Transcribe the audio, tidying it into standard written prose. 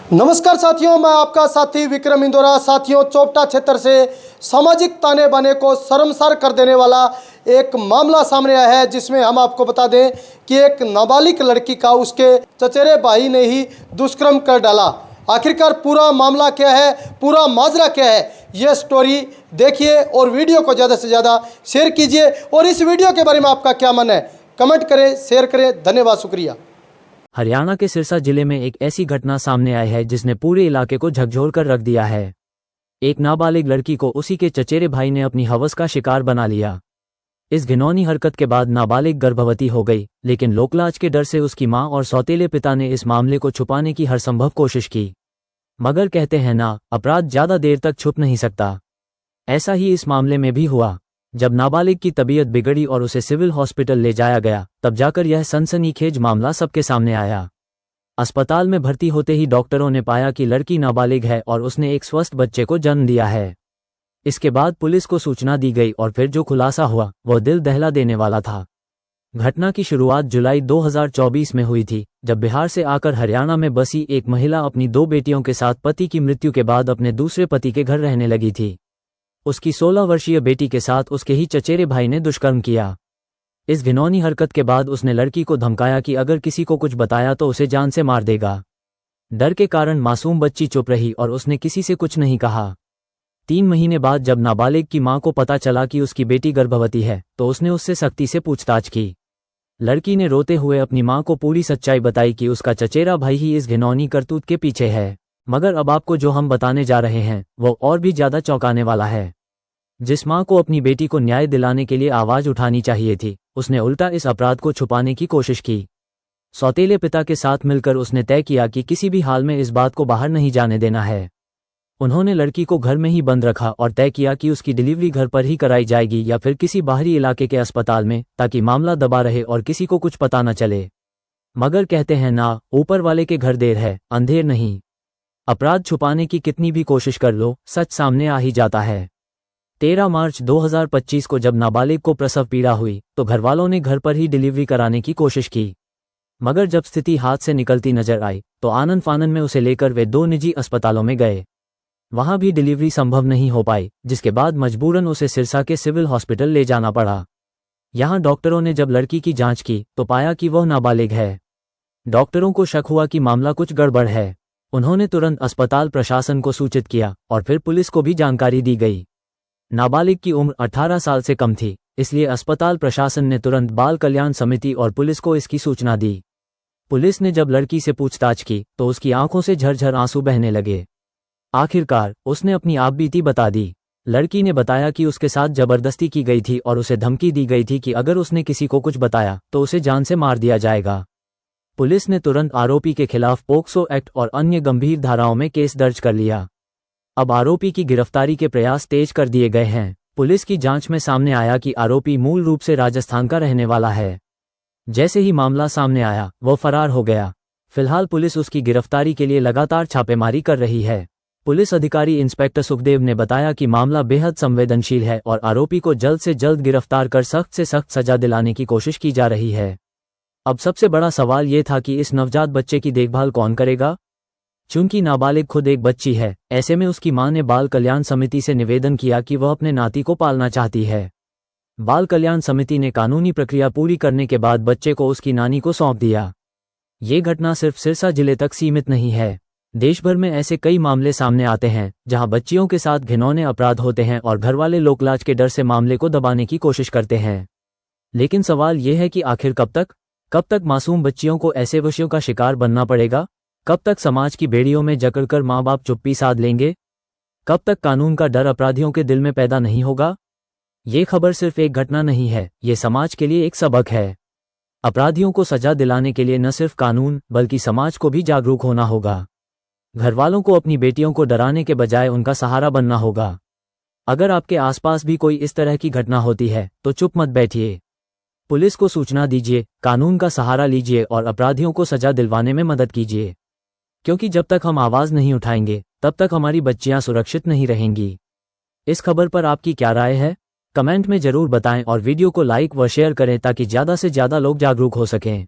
नमस्कार साथियों, मैं आपका साथी विक्रम इंदौरा। साथियों, चोपटा क्षेत्र से सामाजिक ताने बाने को शर्मसार कर देने वाला एक मामला सामने आया है, जिसमें हम आपको बता दें कि एक नाबालिग लड़की का उसके चचेरे भाई ने ही दुष्कर्म कर डाला। आखिरकार पूरा मामला क्या है, पूरा माजरा क्या है, ये स्टोरी देखिए और वीडियो को ज़्यादा से ज़्यादा शेयर कीजिए। और इस वीडियो के बारे में आपका क्या मन है, कमेंट करें, शेयर करें। धन्यवाद, शुक्रिया। हरियाणा के सिरसा जिले में एक ऐसी घटना सामने आई है जिसने पूरे इलाके को झकझोर कर रख दिया है। एक नाबालिग लड़की को उसी के चचेरे भाई ने अपनी हवस का शिकार बना लिया। इस घिनौनी हरकत के बाद नाबालिग गर्भवती हो गई, लेकिन लोकलाज के डर से उसकी मां और सौतेले पिता ने इस मामले को छुपाने की हर संभव कोशिश की। मगर कहते हैं ना, अपराध ज्यादा देर तक छुप नहीं सकता। ऐसा ही इस मामले में भी हुआ। जब नाबालिग की तबीयत बिगड़ी और उसे सिविल हॉस्पिटल ले जाया गया, तब जाकर यह सनसनीखेज मामला सबके सामने आया। अस्पताल में भर्ती होते ही डॉक्टरों ने पाया कि लड़की नाबालिग है और उसने एक स्वस्थ बच्चे को जन्म दिया है। इसके बाद पुलिस को सूचना दी गई और फिर जो खुलासा हुआ वो दिल दहला देने वाला था। घटना की शुरुआत जुलाई 2024 में हुई थी, जब बिहार से आकर हरियाणा में बसी एक महिला अपनी 2 बेटियों के साथ पति की मृत्यु के बाद अपने दूसरे पति के घर रहने लगी थी। उसकी 16 वर्षीय बेटी के साथ उसके ही चचेरे भाई ने दुष्कर्म किया। इस घिनौनी हरकत के बाद उसने लड़की को धमकाया कि अगर किसी को कुछ बताया तो उसे जान से मार देगा। डर के कारण मासूम बच्ची चुप रही और उसने किसी से कुछ नहीं कहा। 3 महीने बाद जब नाबालिग की मां को पता चला कि उसकी बेटी गर्भवती है, तो उसने उससे सख्ती से पूछताछ की। लड़की ने रोते हुए अपनी मां को पूरी सच्चाई बताई कि उसका चचेरा भाई ही इस घिनौनी करतूत के पीछे है। मगर अब आपको जो हम बताने जा रहे हैं वो और भी ज्यादा चौंकाने वाला है। जिस मां को अपनी बेटी को न्याय दिलाने के लिए आवाज उठानी चाहिए थी, उसने उल्टा इस अपराध को छुपाने की कोशिश की। सौतेले पिता के साथ मिलकर उसने तय किया कि किसी भी हाल में इस बात को बाहर नहीं जाने देना है। उन्होंने लड़की को घर में ही बंद रखा और तय किया कि उसकी डिलीवरी घर पर ही कराई जाएगी या फिर किसी बाहरी इलाके के अस्पताल में, ताकि मामला दबा रहे और किसी को कुछ पता न चले। मगर कहते हैं ना, ऊपर वाले के घर देर है, अंधेर नहीं। अपराध छुपाने की कितनी भी कोशिश कर लो, सच सामने आ ही जाता है। 13 मार्च 2025 को जब नाबालिग को प्रसव पीड़ा हुई, तो घरवालों ने घर पर ही डिलीवरी कराने की कोशिश की। मगर जब स्थिति हाथ से निकलती नजर आई, तो आनन फानन में उसे लेकर वे 2 निजी अस्पतालों में गए। वहां भी डिलीवरी संभव नहीं हो पाई, जिसके बाद मजबूरन उसे सिरसा के सिविल हॉस्पिटल ले जाना पड़ा। यहां डॉक्टरों ने जब लड़की की जांच की तो पाया कि वह नाबालिग है। डॉक्टरों को शक हुआ कि मामला कुछ गड़बड़ है। उन्होंने तुरंत अस्पताल प्रशासन को सूचित किया और फिर पुलिस को भी जानकारी दी गई। नाबालिग की उम्र 18 साल से कम थी, इसलिए अस्पताल प्रशासन ने तुरंत बाल कल्याण समिति और पुलिस को इसकी सूचना दी। पुलिस ने जब लड़की से पूछताछ की तो उसकी आंखों से झरझर आंसू बहने लगे। आखिरकार उसने अपनी आपबीती बता दी। लड़की ने बताया कि उसके साथ जबरदस्ती की गई थी और उसे धमकी दी गई थी कि अगर उसने किसी को कुछ बताया तो उसे जान से मार दिया जाएगा। पुलिस ने तुरंत आरोपी के खिलाफ पोक्सो एक्ट और अन्य गंभीर धाराओं में केस दर्ज कर लिया। अब आरोपी की गिरफ्तारी के प्रयास तेज कर दिए गए हैं। पुलिस की जांच में सामने आया कि आरोपी मूल रूप से राजस्थान का रहने वाला है। जैसे ही मामला सामने आया, वो फरार हो गया। फिलहाल पुलिस उसकी गिरफ्तारी के लिए लगातार छापेमारी कर रही है। पुलिस अधिकारी इंस्पेक्टर सुखदेव ने बताया कि मामला बेहद संवेदनशील है और आरोपी को जल्द से जल्द गिरफ्तार कर सख्त से सख्त सजा दिलाने की कोशिश की जा रही है। अब सबसे बड़ा सवाल ये था कि इस नवजात बच्चे की देखभाल कौन करेगा। चूंकि नाबालिग खुद एक बच्ची है, ऐसे में उसकी मां ने बाल कल्याण समिति से निवेदन किया कि वह अपने नाती को पालना चाहती है। बाल कल्याण समिति ने कानूनी प्रक्रिया पूरी करने के बाद बच्चे को उसकी नानी को सौंप दिया। ये घटना सिर्फ सिरसा जिले तक सीमित नहीं है। देश भर में ऐसे कई मामले सामने आते हैं जहां बच्चियों के साथ घिनौने अपराध होते हैं और घरवाले लोकलाज के डर से मामले को दबाने की कोशिश करते हैं। लेकिन सवाल यह है कि आखिर कब तक मासूम बच्चियों को ऐसे विषयों का शिकार बनना पड़ेगा? कब तक समाज की बेड़ियों में जकड़कर माँ बाप चुप्पी साध लेंगे? कब तक कानून का डर अपराधियों के दिल में पैदा नहीं होगा? ये खबर सिर्फ एक घटना नहीं है, ये समाज के लिए एक सबक है। अपराधियों को सजा दिलाने के लिए न सिर्फ कानून बल्कि समाज को भी जागरूक होना होगा। घरवालों को अपनी बेटियों को डराने के बजाय उनका सहारा बनना होगा। अगर आपके आसपास भी कोई इस तरह की घटना होती है तो चुप मत बैठिए। पुलिस को सूचना दीजिए, कानून का सहारा लीजिए और अपराधियों को सजा दिलवाने में मदद कीजिए। क्योंकि जब तक हम आवाज नहीं उठाएंगे, तब तक हमारी बच्चियां सुरक्षित नहीं रहेंगी। इस खबर पर आपकी क्या राय है? कमेंट में जरूर बताएं और वीडियो को लाइक व शेयर करें ताकि ज्यादा से ज्यादा लोग जागरूक हो सकें।